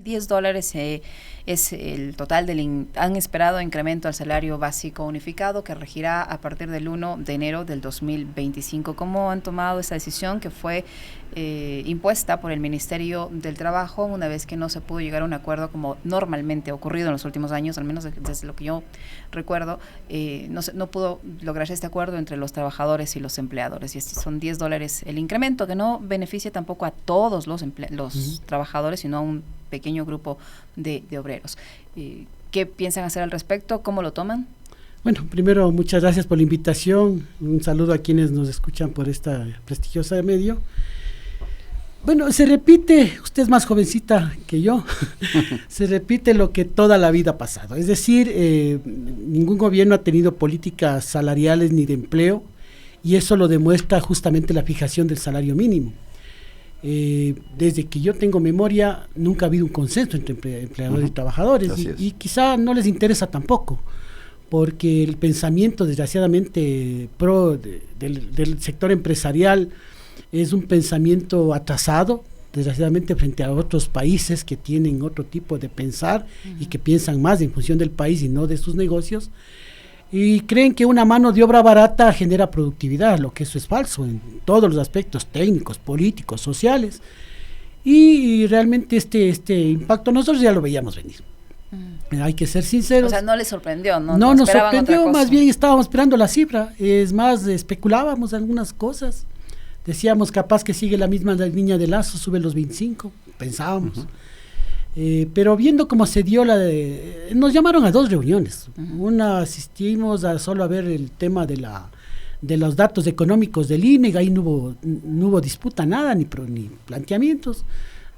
$10 es el total han esperado incremento al salario básico unificado que regirá a partir del 1 de enero del 2025. ¿Cómo han tomado esta decisión que fue impuesta por el Ministerio del Trabajo una vez que no se pudo llegar a un acuerdo como normalmente ha ocurrido en los últimos años, al menos desde lo que yo recuerdo, no pudo lograrse este acuerdo entre los trabajadores y los empleadores, y son $10 el incremento, que no beneficia tampoco a todos los trabajadores, sino a un pequeño grupo de obreros. ¿Qué piensan hacer al respecto? ¿Cómo lo toman? Bueno, primero, muchas gracias por la invitación, un saludo a quienes nos escuchan por esta prestigiosa medio. Bueno, se repite, usted es más jovencita que yo, se repite lo que toda la vida ha pasado, es decir, ningún gobierno ha tenido políticas salariales ni de empleo, y eso lo demuestra justamente la fijación del salario mínimo. Desde que yo tengo memoria, nunca ha habido un consenso entre empleadores y trabajadores, y quizá no les interesa tampoco, porque el pensamiento, desgraciadamente, del sector empresarial es un pensamiento atrasado, desgraciadamente, frente a otros países que tienen otro tipo de pensar y que piensan más en función del país y no de sus negocios, y creen que una mano de obra barata genera productividad, lo que eso es falso en todos los aspectos técnicos, políticos, sociales, y realmente este impacto nosotros ya lo veíamos venir. Hay que ser sinceros. O sea, no les sorprendió, ¿no? No nos sorprendió, más bien estábamos esperando la cifra, es más, especulábamos algunas cosas. Decíamos, capaz que sigue la misma línea de Lazo, sube los 25, pensábamos. Pero viendo cómo se dio nos llamaron a 2 reuniones. Una asistimos solo a ver el tema de los datos económicos del INE, ahí no hubo disputa, nada, ni planteamientos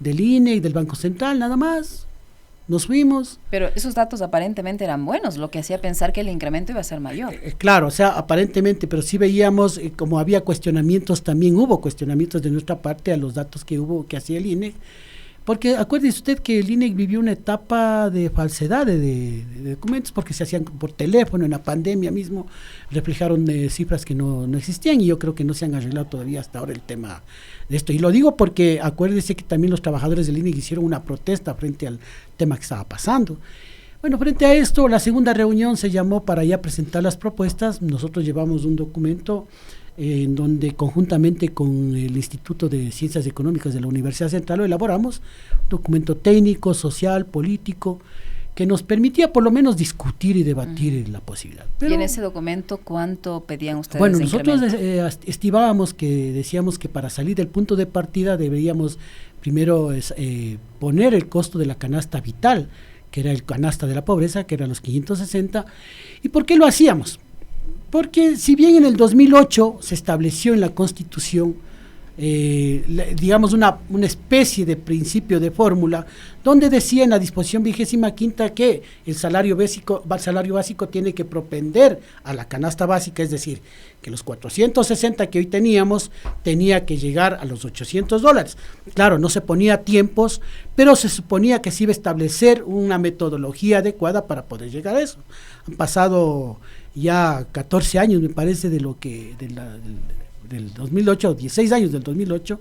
del INE y del Banco Central, nada más. Nos fuimos. Pero esos datos aparentemente eran buenos, lo que hacía pensar que el incremento iba a ser mayor. Claro, o sea, aparentemente, pero sí veíamos como había cuestionamientos, también hubo cuestionamientos de nuestra parte a los datos que hacía el INE, porque acuérdese usted que el INE vivió una etapa de falsedad de documentos, porque se hacían por teléfono, en la pandemia mismo reflejaron cifras que no existían, y yo creo que no se han arreglado todavía hasta ahora el tema de esto. Y lo digo porque acuérdese que también los trabajadores del INE hicieron una protesta frente al tema que estaba pasando. Bueno, frente a esto, la segunda reunión se llamó para ya presentar las propuestas. Nosotros llevamos un documento en donde conjuntamente con el Instituto de Ciencias Económicas de la Universidad Central lo elaboramos, un documento técnico, social, político, que nos permitía por lo menos discutir y debatir la posibilidad. Pero, ¿y en ese documento cuánto pedían ustedes? Bueno, nosotros estimábamos decíamos que para salir del punto de partida deberíamos primero poner el costo de la canasta vital, que era el canasta de la pobreza, que eran los 560. ¿Y por qué lo hacíamos? Porque si bien en el 2008 se estableció en la Constitución, digamos una especie de principio de fórmula, donde decía en la disposición 25ª que el salario básico tiene que propender a la canasta básica, es decir, que los 460 que hoy teníamos tenía que llegar a los $800. Claro, no se ponía tiempos, pero se suponía que se iba a establecer una metodología adecuada para poder llegar a eso. Han pasado ya 14 años, me parece, del 2008, 16 años del 2008,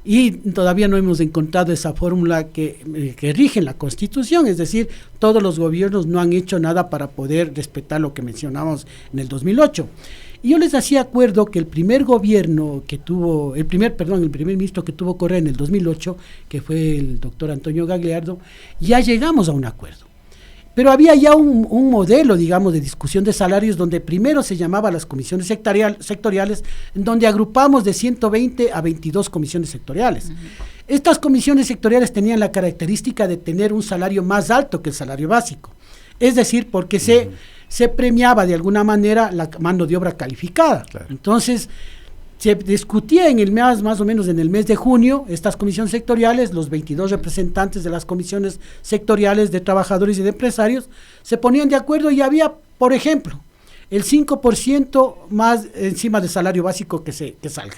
y todavía no hemos encontrado esa fórmula que rige en la Constitución, es decir, todos los gobiernos no han hecho nada para poder respetar lo que mencionamos en el 2008. Y yo les hacía acuerdo que el primer gobierno que tuvo, el primer ministro que tuvo Correa en el 2008, que fue el doctor Antonio Gagliardo, ya llegamos a un acuerdo. Pero había ya un modelo, digamos, de discusión de salarios donde primero se llamaba las comisiones sectoriales, en donde agrupamos de 120 a 22 comisiones sectoriales. Estas comisiones sectoriales tenían la característica de tener un salario más alto que el salario básico. Es decir, porque se premiaba de alguna manera la mano de obra calificada. Claro. Entonces, se discutía más o menos en el mes de junio, estas comisiones sectoriales, los 22 representantes de las comisiones sectoriales de trabajadores y de empresarios, se ponían de acuerdo y había, por ejemplo, el 5% más encima del salario básico que salga.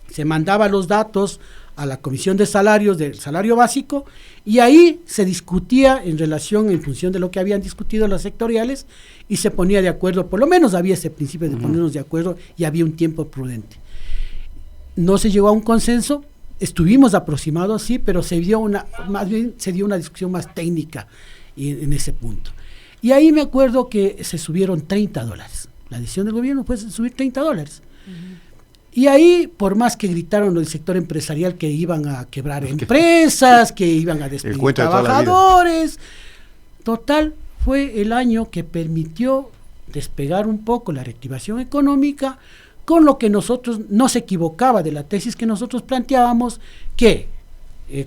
Se mandaba los datos a la comisión de salarios del salario básico y ahí se discutía en función de lo que habían discutido las sectoriales y se ponía de acuerdo, por lo menos había ese principio de ponernos de acuerdo y había un tiempo prudente. No se llegó a un consenso, estuvimos aproximados, sí, pero más bien se dio una discusión más técnica en ese punto. Y ahí me acuerdo que se subieron $30. La decisión del gobierno fue subir $30. Y ahí, por más que gritaron del sector empresarial que iban a quebrar empresas, que iban a despedir trabajadores, total, fue el año que permitió despegar un poco la reactivación económica, con lo que nosotros no se equivocaba de la tesis que nosotros planteábamos, que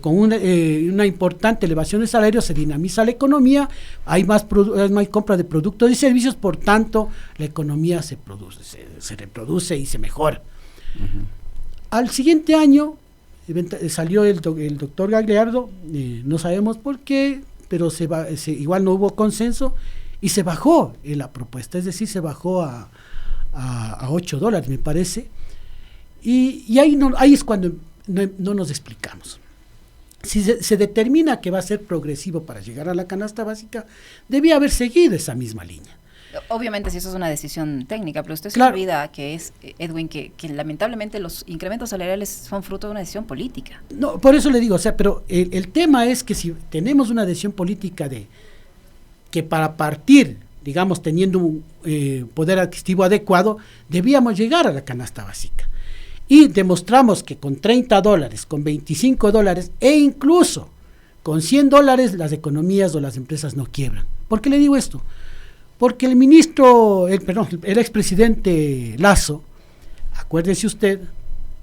con una importante elevación de salarios se dinamiza la economía, hay más compra de productos y servicios, por tanto la economía se reproduce y se mejora. Al siguiente año salió el doctor Gagliardo, no sabemos por qué, pero igual no hubo consenso y se bajó la propuesta, es decir, se bajó a $8, me parece, y ahí es cuando no nos explicamos. Si se determina que va a ser progresivo para llegar a la canasta básica, debía haber seguido esa misma línea. Obviamente, si eso es una decisión técnica, pero usted se Claro. olvida que Edwin, que lamentablemente los incrementos salariales son fruto de una decisión política. No, por eso le digo, pero el tema es que si tenemos una decisión política de que para partir, digamos, teniendo un poder adquisitivo adecuado, debíamos llegar a la canasta básica. Y demostramos que con $30, con $25 e incluso con $100 las economías o las empresas no quiebran. ¿Por qué le digo esto? Porque el expresidente Lasso, acuérdese usted,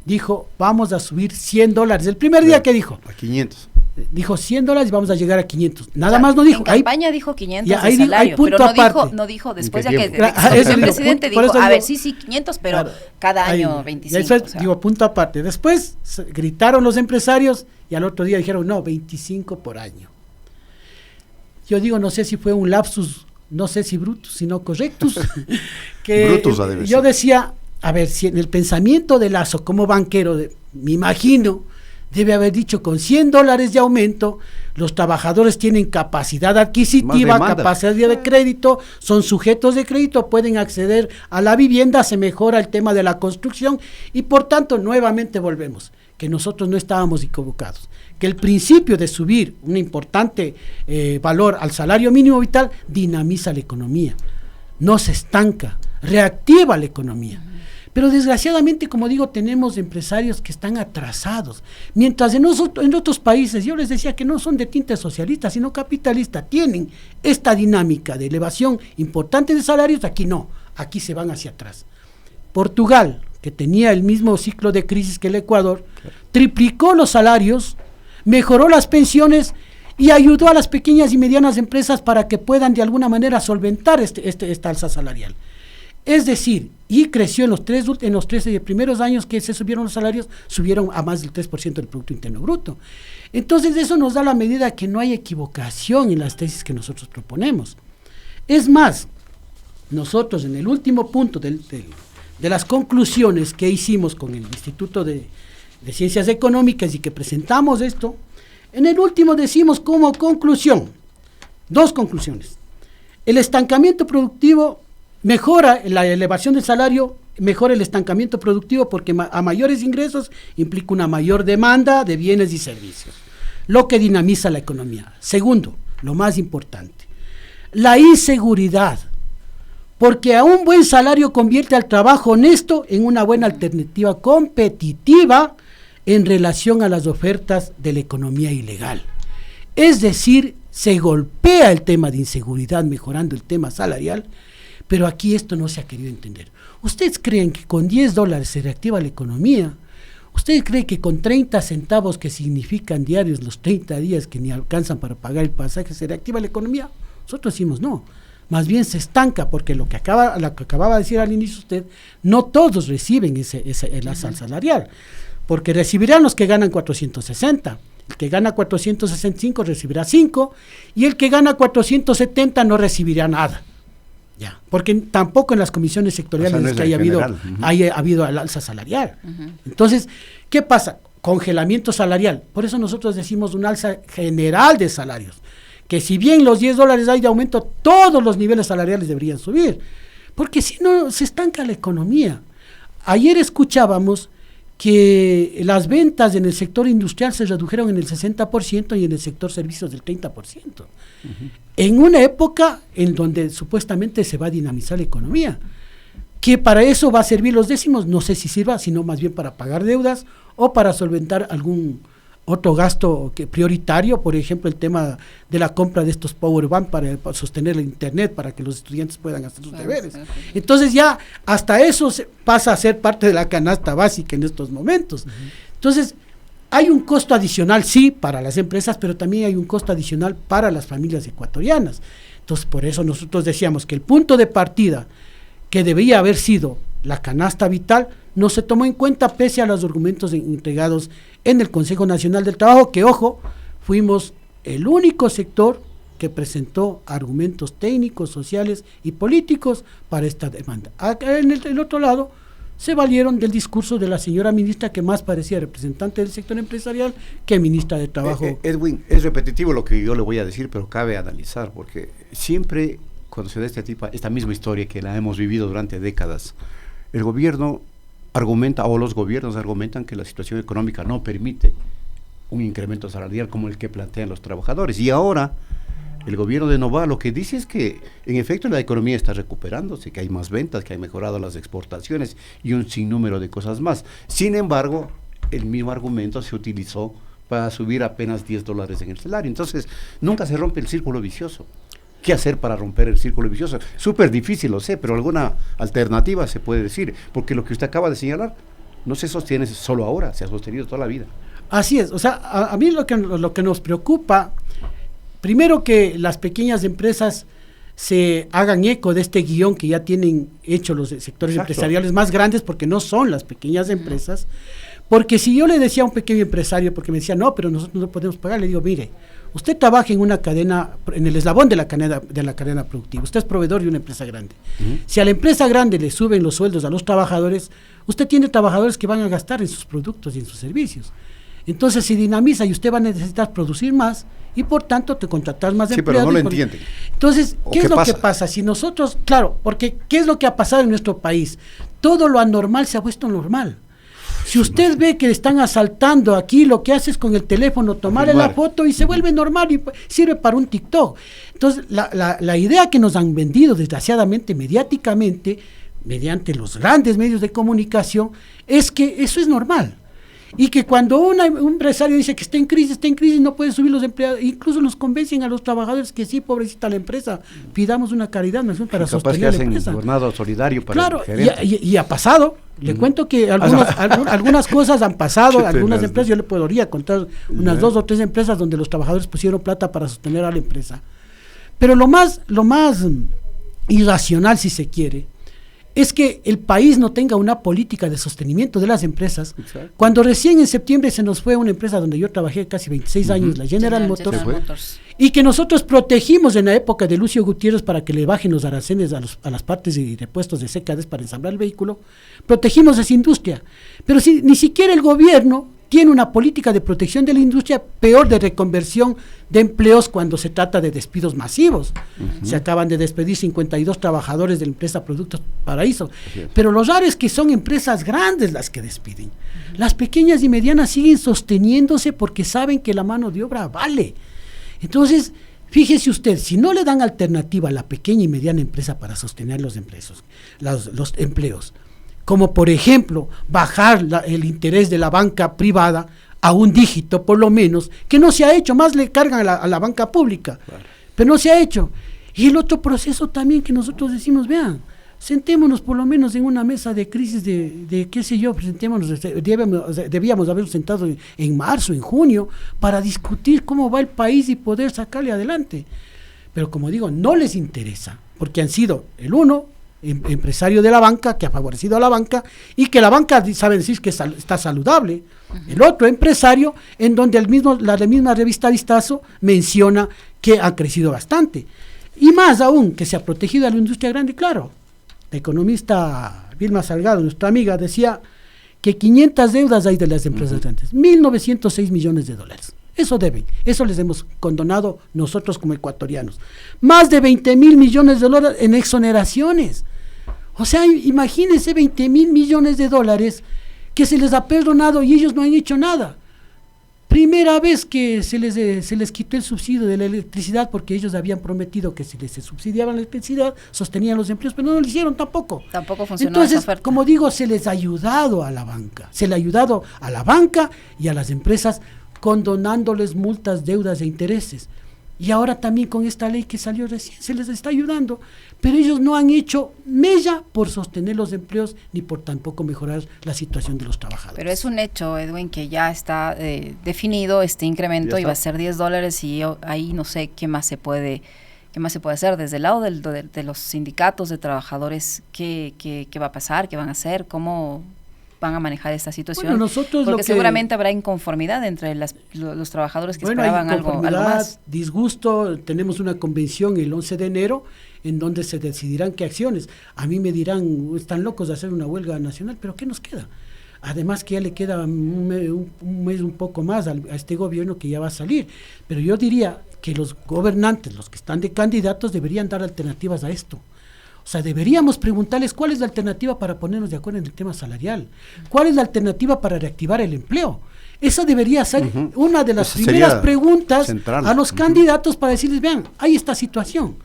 dijo, vamos a subir $100. El primer día que dijo. A 500. Dijo $100 y vamos a llegar a 500. Nada más no dijo. En campaña dijo 500 ya, de salario, punto pero aparte. no dijo después ¿En ya qué que tiempo? el presidente dijo, a ver, sí, 500, pero claro, cada año ahí, 25. Después, o sea. digo, punto aparte. Después gritaron los empresarios y al otro día dijeron, no, 25 por año. Yo digo, no sé si fue un lapsus, no sé si brutus, sino correctus. Que Brutus ha de ser. yo decía, a ver, si en el pensamiento de Lasso como banquero, me imagino, debe haber dicho con $100 de aumento, los trabajadores tienen capacidad adquisitiva, capacidad de crédito, son sujetos de crédito, pueden acceder a la vivienda, se mejora el tema de la construcción y por tanto nuevamente volvemos, que nosotros no estábamos equivocados, que el principio de subir un importante valor al salario mínimo vital dinamiza la economía, no se estanca, reactiva la economía. Pero desgraciadamente, como digo, tenemos empresarios que están atrasados, mientras en otros países, yo les decía que no son de tinte socialista, sino capitalista, tienen esta dinámica de elevación importante de salarios, aquí no, aquí se van hacia atrás. Portugal, que tenía el mismo ciclo de crisis que el Ecuador, triplicó los salarios, mejoró las pensiones y ayudó a las pequeñas y medianas empresas para que puedan de alguna manera solventar esta alza salarial. Es decir, y creció en los 13 primeros años que se subieron los salarios, subieron a más del 3% del Producto Interno Bruto. Entonces eso nos da la medida que no hay equivocación en las tesis que nosotros proponemos. Es más, nosotros en el último punto de las conclusiones que hicimos con el Instituto de Ciencias Económicas y que presentamos esto, en el último decimos como conclusión, 2 conclusiones. El estancamiento productivo mejora la elevación del salario, mejora el estancamiento productivo porque a mayores ingresos implica una mayor demanda de bienes y servicios, lo que dinamiza la economía. Segundo, lo más importante, la inseguridad, porque a un buen salario convierte al trabajo honesto en una buena alternativa competitiva en relación a las ofertas de la economía ilegal. Es decir, se golpea el tema de inseguridad mejorando el tema salarial. Pero aquí esto no se ha querido entender. ¿Ustedes creen que con $10 se reactiva la economía? ¿Ustedes creen que con 30 centavos que significan diarios los 30 días que ni alcanzan para pagar el pasaje se reactiva la economía? Nosotros decimos no. Más bien se estanca porque lo que acababa de decir al inicio usted, no todos reciben el alza salarial. Porque recibirán los que ganan 460. El que gana 465 recibirá 5 y el que gana 470 no recibirá nada. Ya, porque tampoco en las comisiones sectoriales no es que haya habido el alza salarial. Entonces, ¿qué pasa? Congelamiento salarial. Por eso nosotros decimos un alza general de salarios. Que si bien los $10 hay de aumento, todos los niveles salariales deberían subir. Porque si no, se estanca la economía. Ayer escuchábamos que las ventas en el sector industrial se redujeron en el 60% y en el sector servicios del 30%. En una época en donde supuestamente se va a dinamizar la economía, que para eso va a servir los décimos, no sé si sirva, sino más bien para pagar deudas o para solventar algún otro gasto prioritario, por ejemplo, el tema de la compra de estos power bank para sostener el internet, para que los estudiantes puedan hacer sus deberes. Entonces ya hasta eso pasa a ser parte de la canasta básica en estos momentos. Entonces, hay un costo adicional, sí, para las empresas, pero también hay un costo adicional para las familias ecuatorianas. Entonces, por eso nosotros decíamos que el punto de partida, que debía haber sido la canasta vital, no se tomó en cuenta pese a los argumentos entregados en el Consejo Nacional del Trabajo, que, ojo, fuimos el único sector que presentó argumentos técnicos, sociales y políticos para esta demanda. Acá en el otro lado, se valieron del discurso de la señora ministra, que más parecía representante del sector empresarial que ministra de Trabajo. Edwin, es repetitivo lo que yo le voy a decir, pero cabe analizar, porque siempre cuando se da esta misma historia que la hemos vivido durante décadas, el gobierno argumenta, o los gobiernos argumentan, que la situación económica no permite un incremento salarial como el que plantean los trabajadores. Y ahora el gobierno de Novoa lo que dice es que en efecto la economía está recuperándose, que hay más ventas, que hay mejorado las exportaciones y un sinnúmero de cosas más. Sin embargo, el mismo argumento se utilizó para subir apenas $10 en el salario. Entonces, nunca se rompe el círculo vicioso. ¿Qué hacer para romper el círculo vicioso? Súper difícil, lo sé, pero alguna alternativa se puede decir, porque lo que usted acaba de señalar no se sostiene solo ahora, se ha sostenido toda la vida. Así es, o sea, a mí lo que nos preocupa, primero, que las pequeñas empresas se hagan eco de este guión que ya tienen hecho los sectores empresariales más grandes, porque no son las pequeñas empresas. Porque si yo le decía a un pequeño empresario, porque me decía, no, pero nosotros no podemos pagar, le digo, mire, usted trabaja en una cadena, en el eslabón de la cadena productiva, usted es proveedor de una empresa grande. Si a la empresa grande le suben los sueldos a los trabajadores, usted tiene trabajadores que van a gastar en sus productos y en sus servicios. Entonces se dinamiza y usted va a necesitar producir más y por tanto te contratar más empleados. Sí, pero no lo entienden. Entonces, ¿qué es lo que pasa? Si nosotros, claro, porque ¿qué es lo que ha pasado en nuestro país? Todo lo anormal se ha puesto normal. Si usted ve que le están asaltando aquí, lo que hace es con el teléfono tomarle la foto y se vuelve normal y sirve para un TikTok. Entonces, la idea que nos han vendido desgraciadamente, mediáticamente, mediante los grandes medios de comunicación, es que eso es normal. Y que cuando un empresario dice que está en crisis, no puede subir los empleados, incluso nos convencen a los trabajadores que sí, pobrecita la empresa, pidamos una caridad para sostener la empresa. Gobernado solidario para claro, y ha pasado. Le cuento que algunas cosas han pasado, algunas empresas, yo le podría contar unas 2 o 3 empresas donde los trabajadores pusieron plata para sostener a la empresa. Pero lo más irracional, si se quiere, es que el país no tenga una política de sostenimiento de las empresas. Exacto. Cuando recién en septiembre se nos fue una empresa donde yo trabajé casi 26 años, la General Motors, y que nosotros protegimos en la época de Lucio Gutiérrez para que le bajen los aranceles a las partes y repuestos de CKD para ensamblar el vehículo, protegimos esa industria. Pero si ni siquiera el gobierno tiene una política de protección de la industria, peor de reconversión de empleos cuando se trata de despidos masivos. Se acaban de despedir 52 trabajadores de la empresa Productos Paraíso. Pero lo raro es que son empresas grandes las que despiden. Las pequeñas y medianas siguen sosteniéndose porque saben que la mano de obra vale. Entonces, fíjese usted, si no le dan alternativa a la pequeña y mediana empresa para sostener los empleos, como por ejemplo bajar el interés de la banca privada a un dígito por lo menos, que no se ha hecho, más le cargan a la banca pública, pero no se ha hecho. Y el otro proceso también que nosotros decimos, vean, sentémonos por lo menos en una mesa de crisis de qué sé yo, debíamos habernos sentado en marzo, en junio, para discutir cómo va el país y poder sacarle adelante. Pero como digo, no les interesa, porque han sido el uno, empresario de la banca, que ha favorecido a la banca, y que la banca sabe decir que está saludable. El otro empresario, en donde la misma revista Vistazo menciona que ha crecido bastante. Y más aún, que se ha protegido a la industria grande, claro. La economista Vilma Salgado, nuestra amiga, decía que 500 deudas hay de las empresas grandes, 1.906 millones de dólares. Eso deben, eso les hemos condonado nosotros como ecuatorianos. Más de 20.000 millones de dólares en exoneraciones. O sea, imagínense 20.000 millones de dólares que se les ha perdonado y ellos no han hecho nada. Primera vez que se les quitó el subsidio de la electricidad porque ellos habían prometido que si les subsidiaban la electricidad, sostenían los empleos, pero no lo hicieron tampoco. Tampoco funcionó. Entonces, esa oferta. como digo, se les ha ayudado a la banca, se le ha ayudado a la banca y a las empresas condonándoles multas, deudas e intereses. Y ahora también con esta ley que salió recién se les está ayudando, pero ellos no han hecho mella por sostener los empleos ni por tampoco mejorar la situación de los trabajadores. Pero es un hecho, Edwin, que ya está definido este incremento y va a ser $10 y ahí no sé qué más se puede hacer desde el lado de los sindicatos de trabajadores. ¿Qué va a pasar? ¿Qué van a hacer? ¿Cómo van a manejar esta situación? Bueno, nosotros porque seguramente habrá inconformidad entre los trabajadores que esperaban algo más. Disgusto. Tenemos una convención el 11 de enero en donde se decidirán qué acciones. A mí me dirán, están locos de hacer una huelga nacional, pero ¿qué nos queda? Además que ya le queda un mes un poco más a este gobierno que ya va a salir. Pero yo diría que los gobernantes, los que están de candidatos, deberían dar alternativas a esto. O sea, deberíamos preguntarles cuál es la alternativa para ponernos de acuerdo en el tema salarial, cuál es la alternativa para reactivar el empleo. Esa debería ser una de las primeras preguntas central a los candidatos para decirles, vean, hay esta situación.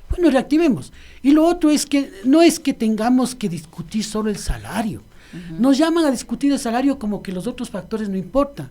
Bueno, reactivemos. Y lo otro es que no es que tengamos que discutir solo el salario. Nos llaman a discutir el salario como que los otros factores no importan.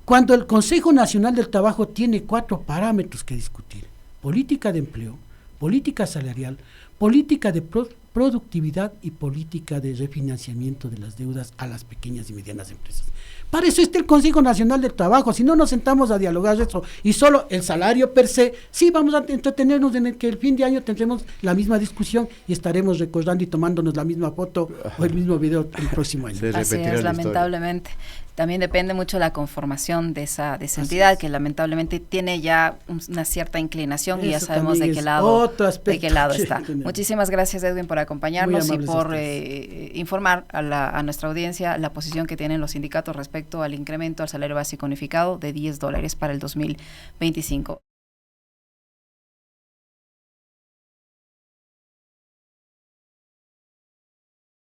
Cuando el Consejo Nacional del Trabajo tiene 4 parámetros que discutir: política de empleo, política salarial, política de productividad y política de refinanciamiento de las deudas a las pequeñas y medianas empresas. Para eso está el Consejo Nacional del Trabajo. Si no nos sentamos a dialogar eso y solo el salario per se, sí vamos a entretenernos en el que el fin de año tendremos la misma discusión y estaremos recordando y tomándonos la misma foto o el mismo video el próximo año. Así es, lamentablemente. También depende mucho de la conformación de esa entidad, que lamentablemente tiene ya una cierta inclinación y ya sabemos de qué lado está. Muchísimas gracias, Edwin, por acompañarnos y por informar a nuestra audiencia la posición que tienen los sindicatos respecto al incremento al salario básico unificado de $10 para el 2025.